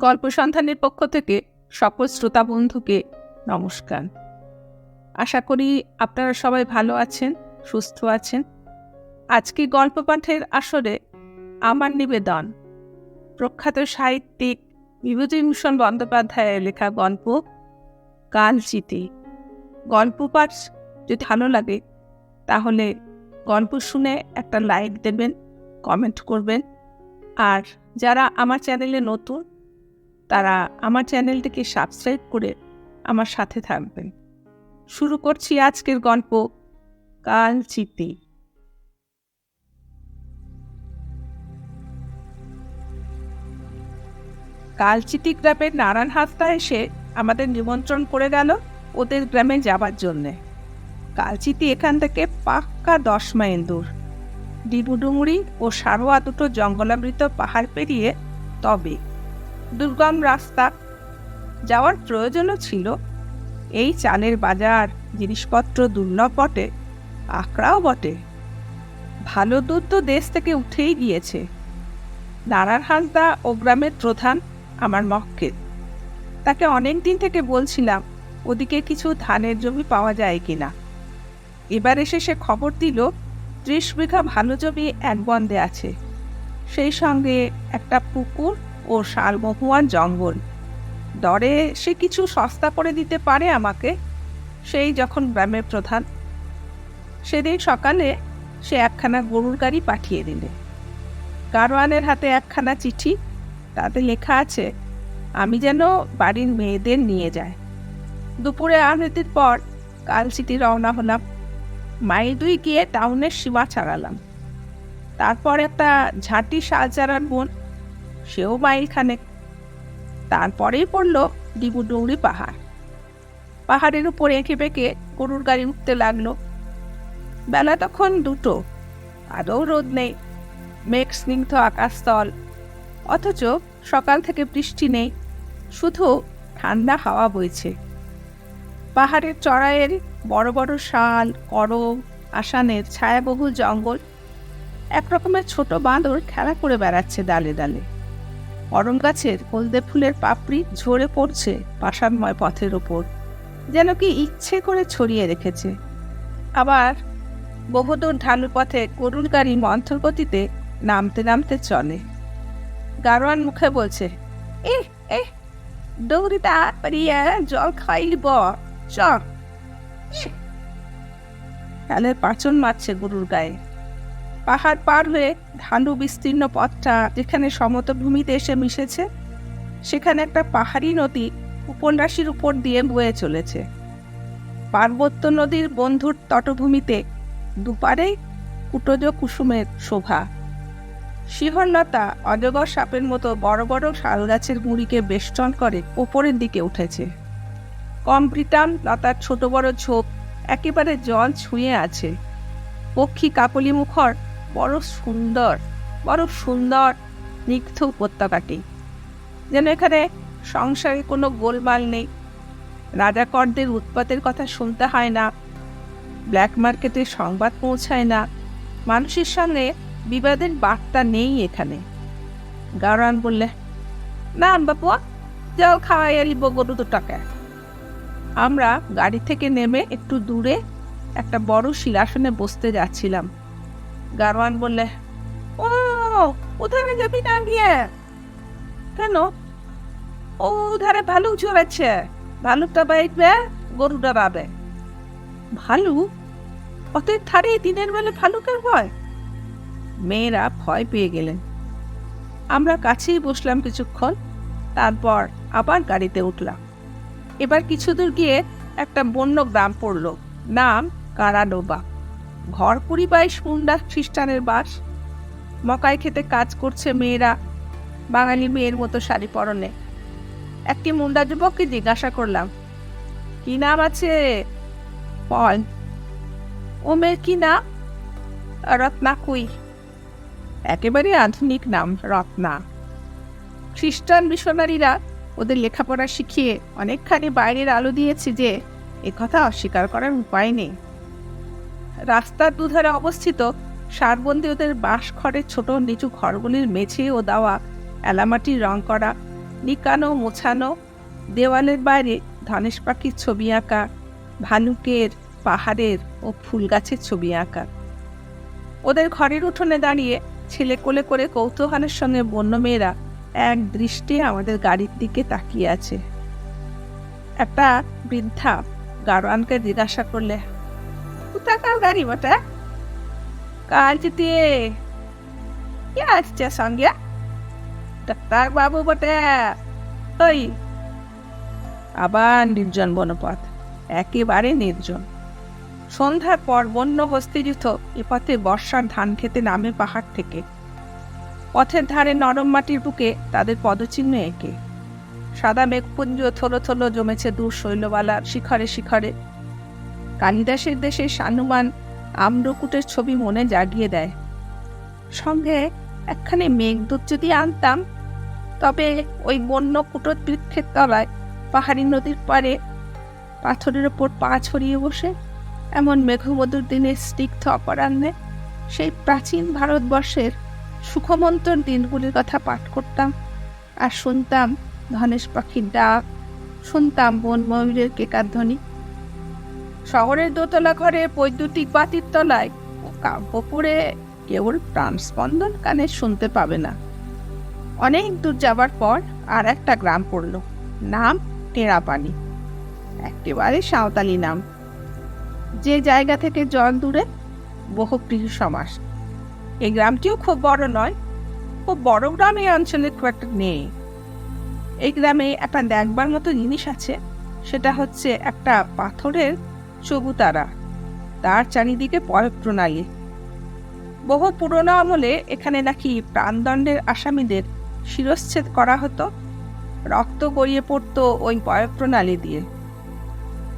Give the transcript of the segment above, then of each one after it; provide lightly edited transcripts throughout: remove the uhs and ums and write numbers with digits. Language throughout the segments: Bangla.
গল্প সন্ধানের পক্ষ থেকে সকল শ্রোতা বন্ধুকে নমস্কার। আশা করি আপনারা সবাই ভালো আছেন, সুস্থ আছেন। আজকে গল্প পাঠের আসরে আমার নিবেদন প্রখ্যাত সাহিত্যিক বিভূতিভূষণ বন্দ্যোপাধ্যায়ের লেখা গল্প কালচিতি। গল্প পাঠ যদি ভালো লাগে তাহলে গল্প শুনে একটা লাইক দেবেন, কমেন্ট করবেন। আর যারা আমার চ্যানেলে নতুন তারা আমার চ্যানেলটিকে সাবস্ক্রাইব করে আমার সাথে থাকবেন। শুরু করছি আজকের গল্প কালচিতি। কালচিতি গ্রামের নারায়ণ হাসদা এসে আমাদের নিমন্ত্রণ করে গেল ওদের গ্রামে যাবার জন্যে। কালচিতি এখান থেকে পাক্কা 10 মাইল দূর। ডিবুডুঙুরি ও সারোয়া দুটো জঙ্গলাবৃত পাহাড় পেরিয়ে তবে দুর্গম রাস্তা। যাওয়ার প্রয়োজনও ছিল। এই চালের বাজার, জিনিসপত্র দুর্লভ বটে, আকড়াও বটে। ভালো দুধ তো দেশ থেকে উঠেই গিয়েছে। নারায়ণ হাসদা ও গ্রামের প্রধান আমার মক্কেল। তাকে অনেক দিন থেকে বলছিলাম ওদিকে কিছু ধানের জমি পাওয়া যায় কিনা। এবার এসে সে খবর দিল 30 বিঘা ভালো জমি এক বন্দে আছে, সেই সঙ্গে একটা পুকুর ও শালমহুয়ার জঙ্গল। দরে সে কিছু সস্তা করে দিতে পারে আমাকে। সেই যখন গ্রামের প্রধান। সেদিন সকালে সে একখানা গরুর গাড়ি পাঠিয়ে দিলে। গাড়োয়ানের হাতে একখানা চিঠি, তাতে লেখা আছে আমি যেন বাড়ির মেয়েদের নিয়ে যাই। দুপুরে আরতির পর কালচিতি রওনা হলাম। মাইল 2 গিয়ে টাউনের সীমা ছাড়ালাম। তারপর একটা ঝাঁটি শালচারার বন, সেও মাইল খানেক। তারপরেই পড়ল ডিবুডুঙুরি পাহাড়। পাহাড়ের উপর এঁকে বেঁকে গরুর গাড়ি উঠতে লাগলো। বেলা তখন 2টো, আদৌ রোদ নেই, মেঘ স্নিগ্ধ আকাশতল। অথচ সকাল থেকে বৃষ্টি নেই, শুধু ঠান্ডা হাওয়া বইছে। পাহাড়ের চড়াইয়ের বড় বড় শাল, করম, আসানের ছায়াবহুল জঙ্গল। একরকমের ছোট বাঁদর খেলা করে বেড়াচ্ছে ডালে ডালে। করম গাছের হলদে ফুলের পাপড়ি ঝরে পড়ছে পাষাণময় পথের ওপর, যেন কি ইচ্ছে করে ছড়িয়ে রেখেছে। আবার বহুদূর ঢালু পথে গরুর গাড়ি মন্থর গতিতে নামতে নামতে চলে। গাড়োয়ান মুখে বলছে, দৌড়িটা পারিয়া জল খাইব চ। কালের পাচন মারছে গরুর গায়ে। পাহাড় পার হয়ে ঢালু বিস্তীর্ণ পথটা যেখানে সমতভূমিতে এসে মিশেছে, সেখানে একটা পাহাড়ি নদী উপনরাশির উপর দিয়ে বয়ে চলেছে। পার্বত্য নদীর বন্ধুর তটভূমিতে দুপারে কুটজ কুসুমের শোভা। শিহরলতা অজগর সাপের মতো বড় বড় শাল গাছের গুঁড়িকে বেষ্টন করে ওপরের দিকে উঠেছে। কমপ্রিটাম লতার ছোট বড় ঝোপ একেবারে জল ছুঁয়ে আছে। পক্ষী কাকলি মুখর বড় সুন্দর স্নিগ্ধ উপত্যকাটি। যেন এখানে সংসারে কোনো গোলমাল নেই। রাজাকরদের উৎপাতের কথা শুনতে হয় না, ব্ল্যাক মার্কেটের সংবাদ পৌঁছায় না, মানুষের সঙ্গে বিবাদের বার্তা নেই এখানে। গাড়োয়ান বললে, না বাপু, জল খাওয়াই আলিব গরু 2 টাকা। আমরা গাড়ি থেকে নেমে একটু দূরে একটা বড় শিলাসনে বসতে যাচ্ছিলাম। গাড়োয়ান বললে, ও ওধারে যাবি না গিয়ে? কেন? ও ধারে ভালুক ঝরেছে, ভালুকটা বাইবে, গরুটা বাবে। ভালু? অতএব ধারে দিনের বেলা ভালুকের ভয়? মেয়েরা ভয় পেয়ে গেলেন। আমরা কাছেই বসলাম কিছুক্ষণ, তারপর আবার গাড়িতে উঠলাম। এবার কিছু দূর গিয়ে একটা বন্য গ্রাম পড়ল, নাম কারাডোবা। ঘর 20-22 মুন্ডা খ্রিস্টানের বাস। মকাই খেতে কাজ করছে মেয়েরা, বাঙালি মেয়ের মতো শাড়ি পরনে। একটি মুন্ডা যুবককে জিজ্ঞাসা করলাম, কি নাম আছে? পল। ও মেয়ের কি নাম? রত্নাকুই। একেবারে আধুনিক নাম, রত্না। খ্রিস্টান মিশনারিরা ওদের লেখাপড়া শিখিয়ে অনেকখানি বাইরের আলো দিয়েছে যে একথা অস্বীকার করার উপায় নেই। রাস্তার দুধারে অবস্থিত সারবন্দি ওদের বাঁশ খড়ের ছোট নিচু ঘরগুলির মেঝে ও দাওয়া এলামাটির রং করা, নিকানো মোছানো, দেওয়ালের বাইরে ধনেশ পাখির ছবি আঁকা, ভালুকের, পাহাড়ের ও ফুল গাছের ছবি আঁকা। ওদের ঘরের উঠোনে দাঁড়িয়ে ছেলে কোলে করে কৌতূহলের সঙ্গে বন্য মেয়েরা এক দৃষ্টে আমাদের গাড়ির দিকে তাকিয়ে আছে। একটা বৃদ্ধা গাড়োয়ানকে জিজ্ঞাসা করলে, কোথাকার গাড়ি বটে? কালচিতে। কে আসছে সঙ্গে? ডাক্তার বাবু বটে। ওই আবার নির্জন বনপথ, একেবারে নির্জন। সন্ধ্যার পর বন্য হস্তিযুথ এ পথে বর্ষার ধান খেতে নামে পাহাড় থেকে। পথের ধারে নরম মাটির বুকে তাদের পদচিহ্ন এঁকে। সাদা মেঘপুঞ্জ থলো থলো জমেছে দূর শৈলবালার শিখরে শিখরে। কালিদাসের দেশে সানুমান আম্রকুটের ছবি মনে জাগিয়ে দেয়। সঙ্গে একখানে মেঘদূত যদি আনতাম, তবে ওই বন্য কুটোর বৃক্ষের তলায় পাহাড়ি নদীর পাড়ে পাথরের ওপর পা ছড়িয়ে বসে এমন মেঘমধুর দিনের স্নিগ্ধ অপরাহ্নে সেই প্রাচীন ভারতবর্ষের সুখমন্তর দিনগুলির কথা পাঠ করতাম, আর শুনতাম ধনেশ পাখির ডাক, শুনতাম বন ময়ূরের কেকাধ্বনি। শহরের দোতলা ঘরে বৈদ্যুতিক বাতির তলায় কাব্য পড়ে কেবল প্রাণস্পন্দন কানে শুনতে পাবে না। অনেক দূর যাবার পর আর একটা গ্রাম পড়ল, নাম টেরাপানি। একেবারে সাঁওতালি নাম। যে জায়গা থেকে জল দূরে, বহু গৃহ সমাস। এই গ্রামটিও খুব বড় নয়, খুব বড় গ্রাম এই অঞ্চলে খুব একটা নেই। এই গ্রামে একটা দেখবার মতো জিনিস আছে, সেটা হচ্ছে একটা পাথরের চবুতারা, তার চারিদিকে পয়োগ প্রণালী। বহু পুরোনো আমলে এখানে নাকি প্রাণদণ্ডের আসামিদের শিরশ্ছেদ করা হতো, রক্ত গড়িয়ে পড়তো ওই পয়োগ প্রণালী দিয়ে।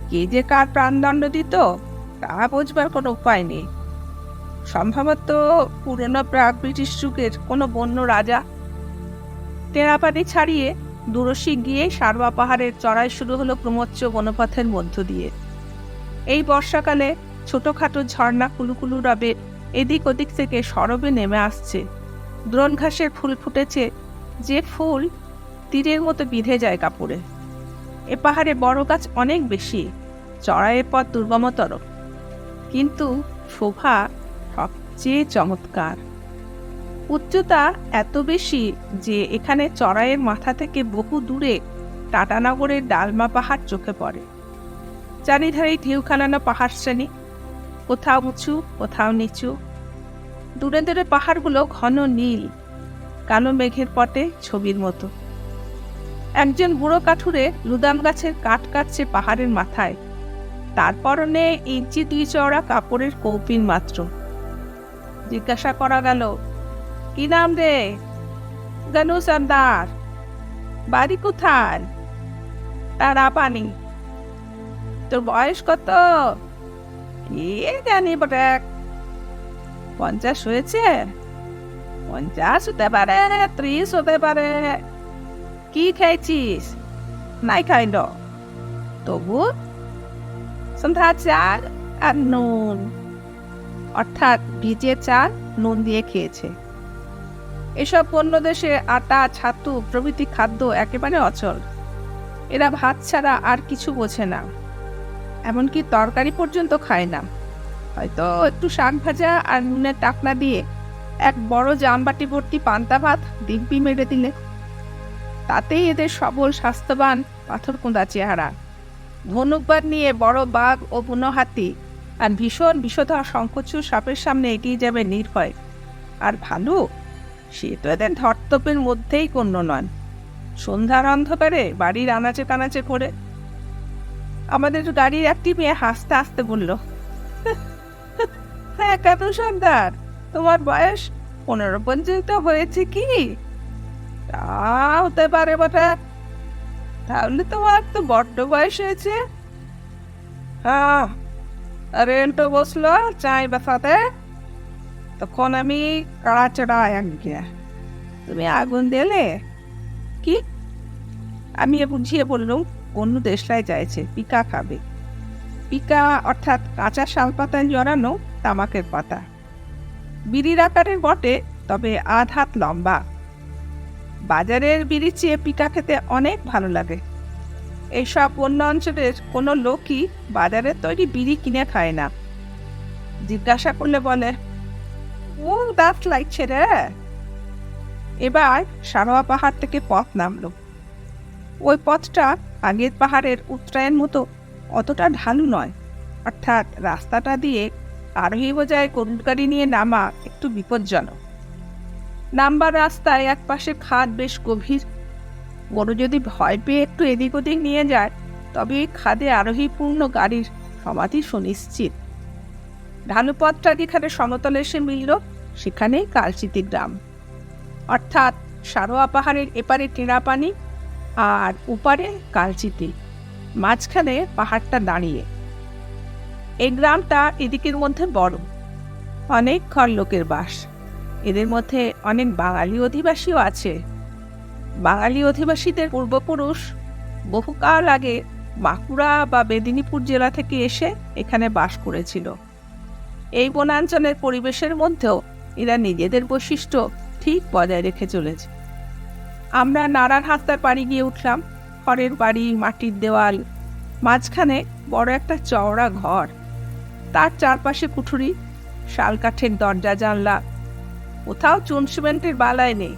কে যে কার প্রাণদণ্ড দিত তা বোঝবার কোনো উপায় নেই। সম্ভবত পুরনো প্রাগ ব্রিটিশ যুগের কোনো বন্য রাজা। টেরাপানি ছাড়িয়ে দূরসী গিয়ে সারবা পাহাড়ের চড়াই শুরু হলো ক্রমোচ্চ বনপথের মধ্য দিয়ে। এই বর্ষাকালে ছোটখাটো ঝর্ণা কুলুকুলু রবে এদিক ওদিক থেকে সরবে নেমে আসছে। দ্রোণ ঘাসের ফুল ফুটেছে, যে ফুল তীরের মতো বিঁধে যায় কাপড়ে। এ পাহাড়ে বড় গাছ অনেক বেশি, চড়াইয়ের পথ দুর্গমতর, কিন্তু শোভা সবচেয়ে চমৎকার। উচ্চতা এত বেশি যে এখানে চড়াইয়ের মাথা থেকে বহু দূরে টাটানগরের ডালমা পাহাড় চোখে পড়ে। চারিধারে ঢেউ খানানো পাহাড় শ্রেণী, কোথাও উঁচু কোথাও নিচু। দূরে দূরে পাহাড়গুলো ঘন নীল, কালো মেঘের পটে ছবির মতো। একজন বুড়ো কাঠুরে লুদাম গাছের কাঠ কাটছে পাহাড়ের মাথায়, তার পরনে ইঞ্চি 2 চওড়া কাপড়ের কৌপিন মাত্র। জিজ্ঞাসা করা গেল, কি নাম রে? গানু সর্দার। বাড়ি কোথায়? টেরাপানি। তোর বয়স কত? কে জানি বটে। 50 হয়েছে? 50 হতে পারে, 30 হতে পারে। কি খেয়েছিস? নাই খাইল। তবু সন্ধ্যা চাল আর নুন, অর্থাৎ ভিজে চাল নুন দিয়ে খেয়েছে। এসব অন্য দেশে আটা ছাতু প্রভৃতি খাদ্য একেবারে অচল। এরা ভাত ছাড়া আর কিছু বোঝে না, এমনকি তরকারি পর্যন্ত খায় না। হয়তো একটু শাক ভাজা আর নুনের টাকনা দিয়ে এক বড় জামবাটি ভর্তি পান্তা ভাত দিব্যি মেরে দিলে, তাতেই এদের সবল স্বাস্থ্যবান পাথর কোঁদা চেহারা। ধনুকবাদ নিয়ে বড় বাঘ ও বুনো হাতি আর ভীষণ বিষধর শঙ্খচূড় সাপের সামনে এগিয়ে যাবে নির্ভয়। আর ভালু, সে তো এদের ধর্তব্যের মধ্যেই গণ্য নন। সন্ধ্যার অন্ধকারে বাড়ির আনাচে কানাচে করে আমাদের গাড়ির একটি মেয়ে হাসতে হাসতে বলল, হ্যাঁ কেন সর্দার, তোমার বয়স 15-15 তো হয়েছে কি? তা হতে পারে বটে। তাহলে তোমার তো বড্ড বয়স হয়েছে। হ্যাঁ, রেন্টো বসলো চাই বাসাতে, তখন আমি কাড়াচড়া একঘেয়ে। তুমি আগুন দিলে কি? আমি বুঝিয়ে বললুম, অন্য দেশটায় চাইছে পিকা খাবে। পিকা অর্থাৎ কাঁচা শাল পাতায় জড়ানো তামাকের পাতা, বিড়ির আকারের বটে, তবে আধ হাত লম্বা। বাজারের বিড়ি চেয়ে পিঠা খেতে অনেক ভালো লাগে। এইসব অন্য অঞ্চলের কোনো লোকই বাজারের তৈরি বিড়ি কিনে খায় না। জিজ্ঞাসা করলে বলে, ও দাঁত লাগছে রে। এবার সারোয়া পাহাড় থেকে পথ নামলো। ওই পথটা আগের পাহাড়ের উত্তরায়ণ মতো অতটা ঢালু নয়, অর্থাৎ রাস্তাটা দিয়ে আরোহী বোঝায় গরুর গাড়ি নিয়ে নামা একটু বিপজ্জনক। নামবার রাস্তায় এক পাশে খাদ বেশ গভীর। গরু যদি ভয় পেয়ে একটু এদিক ওদিক নিয়ে যায়, তবে এই খাদে আরোহীপূর্ণ গাড়ির সমাধি সুনিশ্চিত। ঢালু পথটা যেখানে সমতলে এসে মিলল, সেখানেই কালচিতি গ্রাম। অর্থাৎ সারোয়া পাহাড়ের এপারে টেরাপানি আর ওপারে কালচিতি, মাঝখানে পাহাড়টা দাঁড়িয়ে। এই গ্রামটা এদিকের মধ্যে বড়, অনেক ঘর লোকের বাস। এদের মধ্যে অনেক বাঙালি অধিবাসীও আছে। বাঙালি অধিবাসীদের পূর্বপুরুষ বহুকাল আগে বাঁকুড়া বা মেদিনীপুর জেলা থেকে এসে এখানে বাস করেছিল। এই বনাঞ্চলের পরিবেশের মধ্যেও এরা নিজেদের বৈশিষ্ট্য ঠিক বজায় রেখে চলেছে। আমরা নারায়ণ হাসদার বাড়ি গিয়ে উঠলাম। খড়ের বাড়ি, মাটির দেওয়াল, মাঝখানে বড় একটা চওড়া ঘর, তার চারপাশে কুঠুরি, শালকাঠের দরজা জানলা, কোথাও চুন সিমেন্টের বালাই নেই।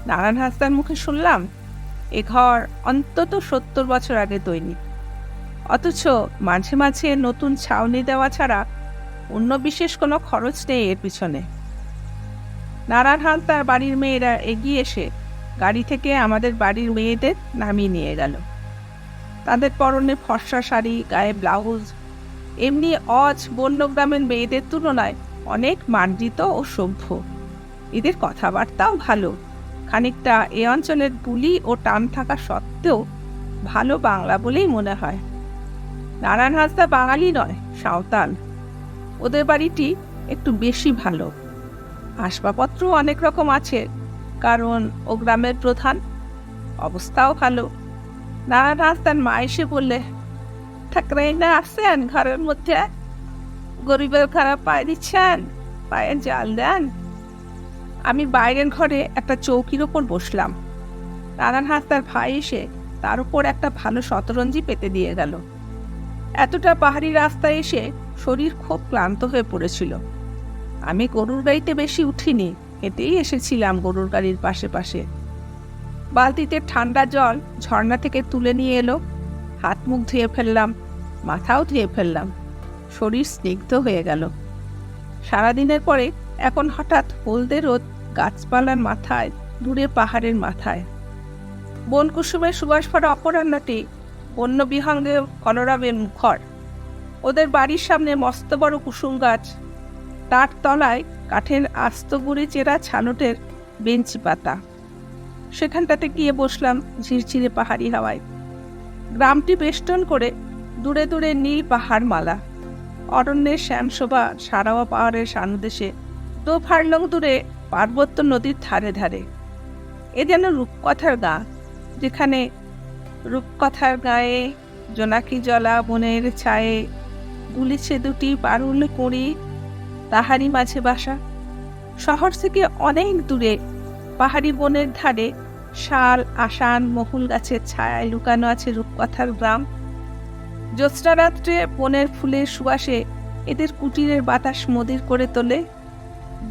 নারায়ণ হাসদার মুখে শুনলাম এ ঘর অন্তত 70 বছর আগে তৈরি, অথচ মাঝে মাঝে নতুন ছাউনি দেওয়া ছাড়া অন্য বিশেষ কোনো খরচ নেই এর পিছনে। নারায়ণ হাসদার বাড়ির মেয়েরা এগিয়ে এসে গাড়ি থেকে আমাদের বাড়ির মেয়েদের নামিয়ে নিয়ে গেল। তাদের পরনে ফর্সা শাড়ি, গায়ে ব্লাউজ, এমনি বন্যগ্রামের মেয়েদের তুলনায় অনেক মার্জিত ও সভ্য। এদের কথাবার্তাও ভালো, খানিকটা এ অঞ্চলের বুলি ও টান থাকা সত্ত্বেও ভালো বাংলা বলেই মনে হয়। নারায়ণ হাসদা বাঙালি নয়, সাঁওতাল। ওদের বাড়িটি একটু বেশি ভালো। আসবাবপত্র অনেক রকম আছে, কারণ ও গ্রামের প্রধান। অবস্থাও ভালো। নারায়ণ হাসদার মা এসে বললে, ঠাকুরাই না আসছেন ঘরের মধ্যে? গরিবের খারাপ পায়ে দিচ্ছেন, পায়ে জাল দেন। আমি বাইরের ঘরে একটা চৌকির ওপর বসলাম। নারায়ণ হাসদার ভাই এসে তার উপর একটা ভালো শতরঞ্জি পেতে দিয়ে গেল। এতটা পাহাড়ি রাস্তায় এসে শরীর খুব ক্লান্ত হয়ে পড়েছিল। আমি গরুর গাড়িতে বেশি উঠিনি, হেঁটেই এসেছিলাম গরুর গাড়ির পাশে পাশে। বালতিতে ঠান্ডা জল ঝর্ণা থেকে তুলে নিয়ে এলো। হাত মুখ ধুয়ে ফেললাম, মাথাও ধুয়ে ফেললাম। শরীর স্নিগ্ধ হয়ে গেল। সারাদিনের পরে এখন হঠাৎ হলদে রোদ গাছপালার মাথায়, দূরে পাহাড়ের মাথায়। বনকুসুমের সুবাস ভরা অপরাহ্নটি বন্য বিহঙ্গে কলরাবের মুখর। ওদের বাড়ির সামনে মস্ত বড় কুসুম গাছ, তার তলায় কাঠের আস্ত গুড়ি চেরা ছালটের বেঞ্চি পাতা। সেখানটাতে গিয়ে বসলাম ঝিরঝিরে পাহাড়ি হাওয়ায়। গ্রামটি বেষ্টন করে দূরে দূরে নীল পাহাড় মালা। অরণ্যের শ্যামশোভা সারাওয়া পাহাড়ের সানুদেশে 2 ফার্লং দূরে পার্বত্য নদীর ধারে ধারে। এ যেন রূপকথার গা, যেখানে রূপকথার গায়ে জোনাকি জলা বনের ছায়ে দুলিছে দুটি পারুল কুঁড়ি, তাহারই মাঝে বাসা। শহর থেকে অনেক দূরে পাহাড়ি বনের ধারে শাল, আসান, মহুল গাছের ছায়ায় লুকানো আছে রূপকথার গ্রাম। জ্যোৎস্না রাত্রে বনের ফুলের সুবাসে এদের কুটিরের বাতাস মদির করে তোলে।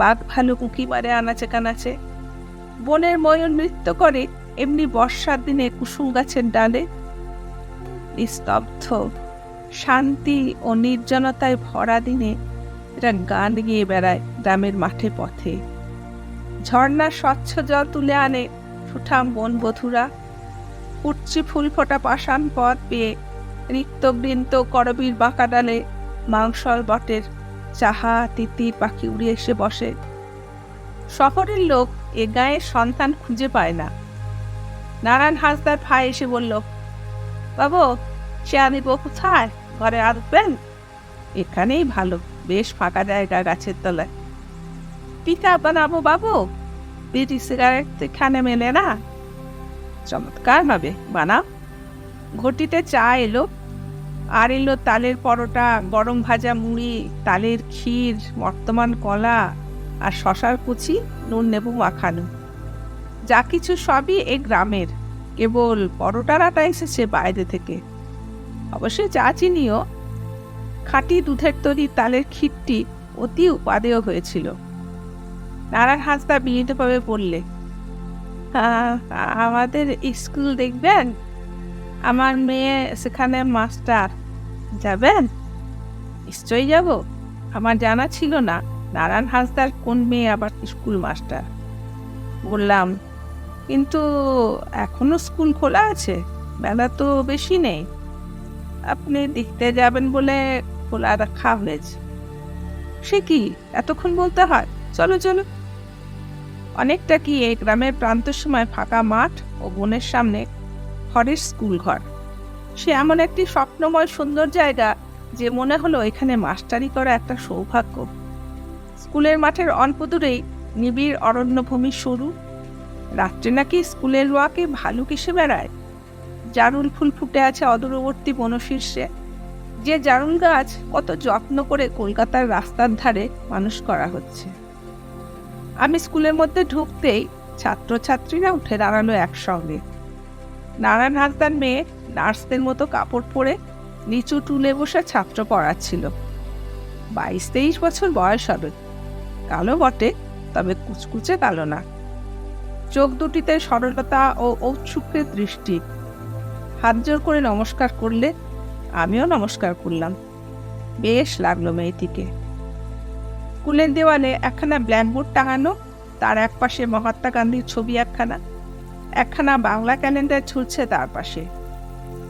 বাঘ ভালুক উঁকি মারে আনাচে কানাচে। বনের ময়ূর নৃত্য করে এমনি বর্ষার দিনে কুসুম গাছের ডালে। নিস্তব্ধ, শান্তি ও নির্জনতায় ভরা দিনে এরা গান গিয়ে বেড়ায় গ্রামের মাঠে পথে। ঝর্ণার স্বচ্ছ জল তুলে আনে সুঠাম বনবধূরা। উচ্চি ফুল ফোটা পাষাণ পথ পেয়ে রিক্তবৃন্ত করবীর বাঁকা ডালে মাংসল বটের চাহা তিতির পাখি উড়ে এসে বসে। শহরের লোক এ গায়ে সন্তান খুঁজে পায় না। নারায়ণ হাসদার ভাই এসে বলল, বাবু সে আনিব কোথায়? ঘরে আসবেন? এখানেই ভালো, বেশ ফাঁকা জায়গা গাছের তলায়। পিঠা বানাবো বাবু, বিড়ি সিগারেট এখানে মেলে না। চমৎকার হবে, বানাও। ঘটিতে চা এলো, আর এলো তালের পরোটা, গরম ভাজা মুড়ি, তালের ক্ষীর, বর্তমান কলা আর শশার কুচি, নুন নেবু মাখানো। যা কিছু সবই এই গ্রামের, কেবল পরোটারাটা এসেছে বাইরে থেকে। অবশ্যই চা চিনিও। খাঁটি দুধের তৈরি তালের ক্ষীরটি অতি উপাদেয় হয়েছিল। নারায়ণ হাঁসদা বিনীতভাবে বললে, আমাদের স্কুল দেখবেন? আমার মেয়ে সেখানে মাস্টার। যাবেন? নিশ্চয়ই যাব। আমার জানা ছিল না নারায়ণ হাঁসদার কোন মেয়ে আবার স্কুল মাস্টার। বললাম, কিন্তু এখনো স্কুল খোলা আছে, বেলা তো বেশি নেই। আপনি দেখতে যাবেন বলে খোলা রাখা হয়েছে। সে কি, এতক্ষণ বলতে হয়? চলো চলো। অনেকটা কি এই গ্রামের প্রান্তের সময় ফাঁকা মাঠ ও বনের সামনে খড়ের স্কুল ঘর। সে এমন একটি স্বপ্নময় সুন্দর জায়গা যে মনে হলো এখানে মাস্টারি করা একটা সৌভাগ্য। স্কুলের মাঠের অল্প দূরেই নিবিড় অরণ্যভূমি শুরু। রাত্রে নাকি স্কুলের রোয়াকে ভালুক এসে বেড়ায়। জারুল ফুল ফুটে আছে অদূরবর্তী বনশীর্ষে। যে জারুল গাছ কত যত্ন করে কলকাতার রাস্তার ধারে মানুষ করা হচ্ছে। আমি স্কুলের মধ্যে ঢুকতেই ছাত্রছাত্রীরা উঠে দাঁড়ালো একসঙ্গে। নারায়ণ হাঁসদার মেয়ে নার্সদের মতো কাপড় পরে নিচু টুলে বসে ছাত্র পড়াচ্ছিল। 22-23 বছর বয়স হবে। কালো বটে, তবে কুচকুচে কালো না। চোখ দুটিতে সরলতা ও ঔৎসুক্যের দৃষ্টি। হাত জোর করে নমস্কার করলে আমিও নমস্কার করলাম। বেশ লাগলো মেয়েটিকে। স্কুলের দেওয়ালে একখানা ব্ল্যাকবোর্ড টাঙানো, তার এক পাশে মহাত্মা গান্ধীর ছবি একখানা বাংলা ক্যালেন্ডার ঝুলছে তার পাশে।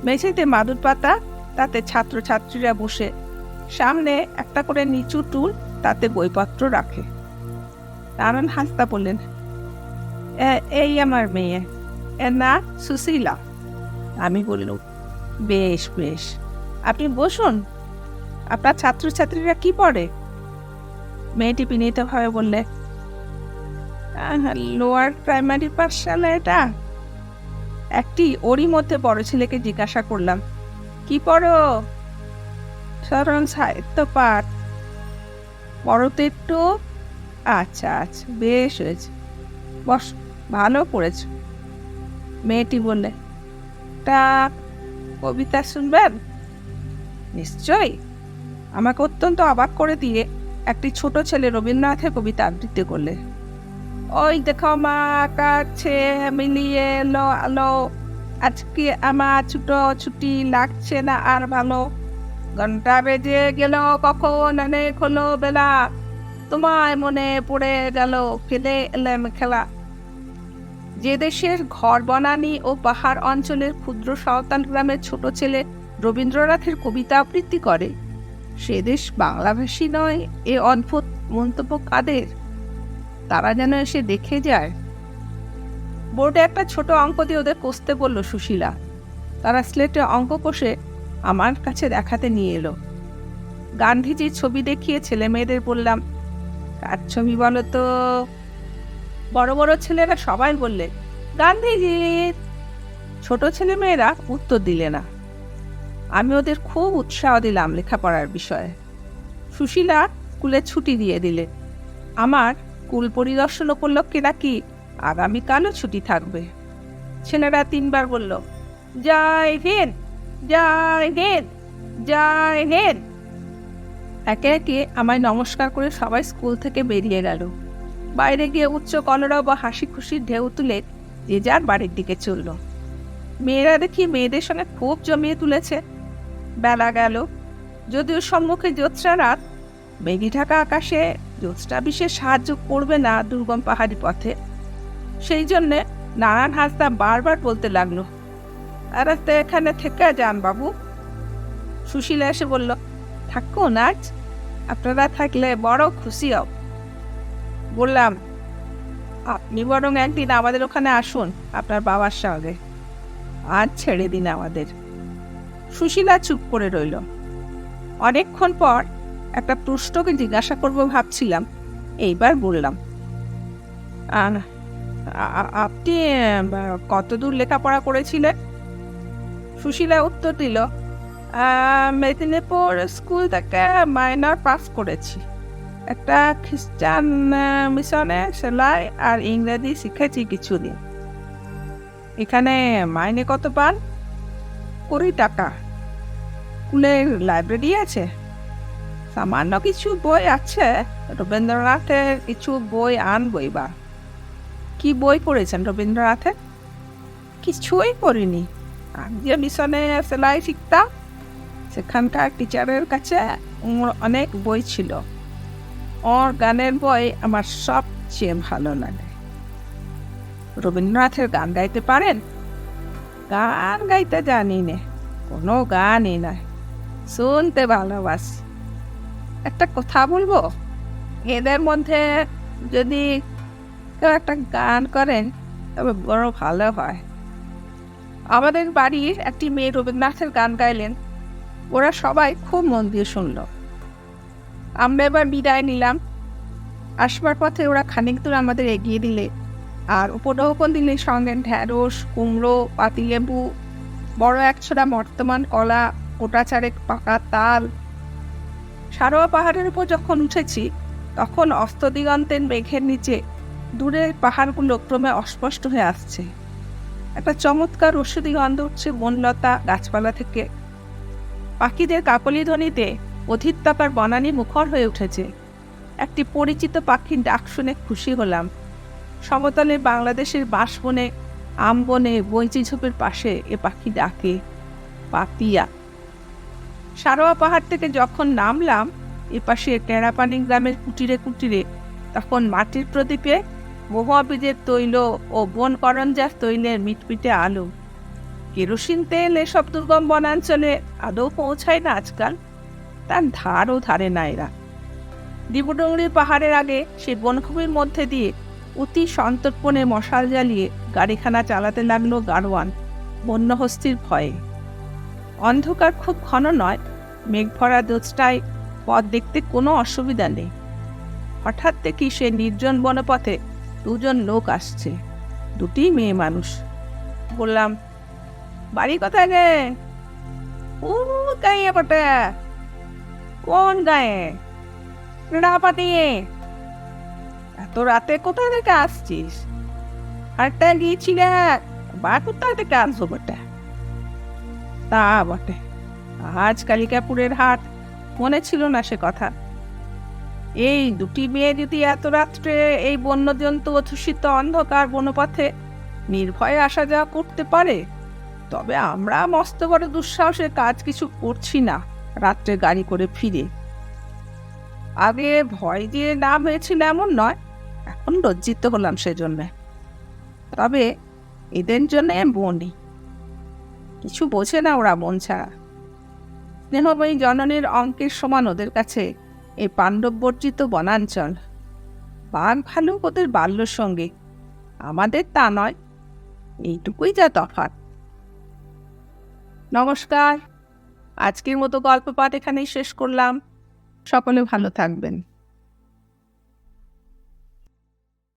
মেঝেতে মাদুর পাতা, তাতে ছাত্রছাত্রীরা বসে। সামনে একটা করে নিচু টুল, তাতে বইপত্র রাখে। নারায়ণ হাঁসদা বললেন, এই আমার মেয়ে, এর নাম সুশীলা। আমি বললাম, বেশ বেশ, আপনি বসুন। আপনার ছাত্রছাত্রীরা কি পড়ে? মেয়েটি বিনীতভাবে বললে, লোয়ার প্রাইমারি পাঠশালা এটা। একটি ওরই মধ্যে বড় ছেলেকে জিজ্ঞাসা করলাম, কি পড়ো? সাধারণ সাহিত্য পাঠ। বড় তো একটু? আচ্ছা আচ্ছা, বেশ হয়েছে, বস, ভালো পড়েছ। মেয়েটি বললে, তা কবিতা শুনবেন? নিশ্চয়ই। আমাকে অত্যন্ত অবাক করে দিয়ে একটি ছোট ছেলে রবীন্দ্রনাথের কবিতা আবৃত্তি করলে। ওই দেখো মা কাছে মিলিয়ে এলো আলো, আজকে আমার ছুটি লাগছে না আর ভালো। ঘন্টা বেজে গেল কখন, অনেক হলো বেলা, তোমায় মনে পড়ে গেল, ফেলে এলাম খেলা। যে দেশের ঘর বনানী ও পাহাড় অঞ্চলের ক্ষুদ্র সাঁওতাল গ্রামের ছোট ছেলে রবীন্দ্রনাথের কবিতা আবৃত্তি করে, সে দেশ বাংলাভাষী নয়, এ অদ্ভুত মন্তব্য কাদের? তারা যেন এসে দেখে যায়। বোর্ডে একটা ছোট অঙ্ক দিয়ে ওদের কষতে বলল সুশীলা। তারা স্লেটে অঙ্ক কষে আমার কাছে দেখাতে নিয়ে এলো। গান্ধীজির ছবি দেখিয়ে ছেলে মেয়েদের বললাম, কার ছবি বলো তো? বড় বড় ছেলেরা সবাই বললে, গান্ধীজির। ছোট ছেলে মেয়েরা উত্তর দিলে না। আমি ওদের খুব উৎসাহ দিলাম লেখাপড়ার বিষয়ে। সুশীলা স্কুলে ছুটি দিয়ে দিলে। আমার স্কুল পরিদর্শন উপলক্ষে নাকি আগামীকালও ছুটি থাকবে। ছেলেরা 3 বার বলল, জয় হিন্দ, জয় হিন্দ, জয় হিন্দ। একে একে আমায় নমস্কার করে সবাই স্কুল থেকে বেরিয়ে গেল। বাইরে গিয়ে উচ্চ কলরব বা হাসি খুশির ঢেউ তুলে যে যার বাড়ির দিকে চলল। মেয়েরা দেখি মেয়েদের সঙ্গে খুব জমিয়ে তুলেছে। বেলা গেল, যদিও সম্মুখে জ্যোৎস্না রাত, মেঘে ঢাকা আকাশে জ্যোৎস্না বিশেষ সাহায্য করবে না দুর্গম পাহাড়ি পথে। সেই জন্যে নারায়ণ হাঁসদা বারবার বলতে লাগলো, আরে তো এখানে থেকে যান বাবু। সুশীলা এসে বলল, থাকুন আজ, আপনারা থাকলে বড় খুশি হব। বললাম, আপনি বরং একদিন আমাদের ওখানে আসুন আপনার বাবার সঙ্গে, আজ ছেড়ে দিন আমাদের। সুশীলা চুপ করে রইল। অনেকক্ষণ পর একটা প্রশ্নকে জিজ্ঞাসা করব ভাবছিলাম, এইবার বললাম, আপনি কতদূর লেখাপড়া করেছিলেন? সুশীলা উত্তর দিল, মেদিনীপুর স্কুল থেকে মাইনর পাস করেছি। একটা খ্রিস্টান মিশনে সেলাই আর ইংরেজি শিখেছি কিছুদিন। এখানে মাইনে কত পান? 20 টাকা। স্কুলের লাইব্রেরি আছে? সামান্য কিছু বই আছে, রবীন্দ্রনাথের কিছু বই আনবো এবার। কি বই পড়েছেন রবীন্দ্রনাথের? কিছুই পড়িনি। আমি যে মিশনে সেলাই শিখতাম, সেখানকার টিচারের কাছে ওর অনেক বই ছিল। ওর গানের বই আমার সবচেয়ে ভালো লাগে। রবীন্দ্রনাথের গান গাইতে পারেন? গান গাইতে জানি নে, কোনো গানই নয়, শুনতে ভালোবাসি। একটা কথা বলবো, এদের মধ্যে যদি কেউ একটা গান করেন তবে বড় ভালো হয়। আমাদের বাড়ির একটি মেয়ে রবীন্দ্রনাথের গান গাইলেন, ওরা সবাই খুব মন দিয়ে শুনল। আমরা এবার বিদায় নিলাম। আসবার পথে ওরা খানিক দূর আমাদের এগিয়ে দিলে আর উপঢৌকন দিলে সঙ্গে ঢ্যাঁড়স, কুমড়ো, পাতিলেবু, বড় এক ছোড়া বর্তমান কলা, গোটা চারেক পাকা তাল। সারোয়া পাহাড়ের উপর যখন উঠেছি তখন অস্তদিগন্তের মেঘের নিচে দূরের পাহাড়গুলো ক্রমে অস্পষ্ট হয়ে আসছে। একটা চমৎকার ঔষধি গন্ধ উঠছে বনলতা গাছপালা থেকে। পাখিদের কাকলি ধ্বনিতে অধিত্যকার বনানী মুখর হয়ে উঠেছে। একটি পরিচিত পাখির ডাক শুনে খুশি হলাম। সমতলে বাংলাদেশের বাঁশবনে, আমবনে, বৈচি ঝোপের পাশে এ পাখি ডাকে, পাপিয়া। সারোয়া পাহাড় থেকে যখন নামলাম এপাশে টেরাপানি গ্রামের কুটিরে কুটিরে, তখন মাটির প্রদীপে মহুয়া বীজের তৈল ও বন করঞ্জার তৈলের মিটমিটে আলো। কেরোসিন তেল এসব দুর্গম বনাঞ্চলে আদৌ পৌঁছায় না আজকাল, তার ধারও ধারে না এরা। ডিবুডুংরি পাহাড়ের আগে সেই বনভূমির মধ্যে দিয়ে অতি সন্তর্পণে মশাল জ্বালিয়ে গাড়িখানা চালাতে লাগলো গাড়োয়ান, বন্যহস্তির ভয়ে। অন্ধকার খুব ঘন নয়, মেঘ ভরা দোচটায় পথ দেখতে কোনো অসুবিধা নেই। হঠাৎ দেখি সে নির্জন বনপথে 2জন লোক আসছে, 2টি মেয়ে মানুষ। বললাম, বাড়ি কোথায় রে? ও গায়ে বটে। কোন গায়ে? রাপাতি। এত রাতে কোথা থেকে আসছিস? হাটটা গিয়েছিলে, বা কোথায় থেকে আসবো বটে? তা বটে, আজ কালিকাপুরের হাট, মনে ছিল না সে কথা। এই 2টি মেয়ে যদি এত রাত্রে এই বন্যজন্তু অধ্যুষিত অন্ধকার বনপথে নির্ভয়ে আসা যাওয়া করতে পারে, তবে আমরা মস্ত বড় দুঃসাহসের কাজ কিছু করছি না রাত্রে গাড়ি করে ফিরে। আগে ভয় দিয়ে না হয়েছিল এমন নয়, এখন লজ্জিত হলাম সেজন্য। তবে এদের জন্য বনি, কিছু বোঝে না ওরা মন ছাড়া। স্নেহময়ী জননীর অঙ্কের সমান ওদের কাছে এই পাণ্ডববর্জিত বনাঞ্চল। বাঘ ভালুক ওদের বাল্য সঙ্গে, আমাদের তা নয়, এইটুকুই যা তফাৎ। নমস্কার, আজকের মতো গল্প পাঠ এখানেই শেষ করলাম। সকলে ভালো থাকবেন।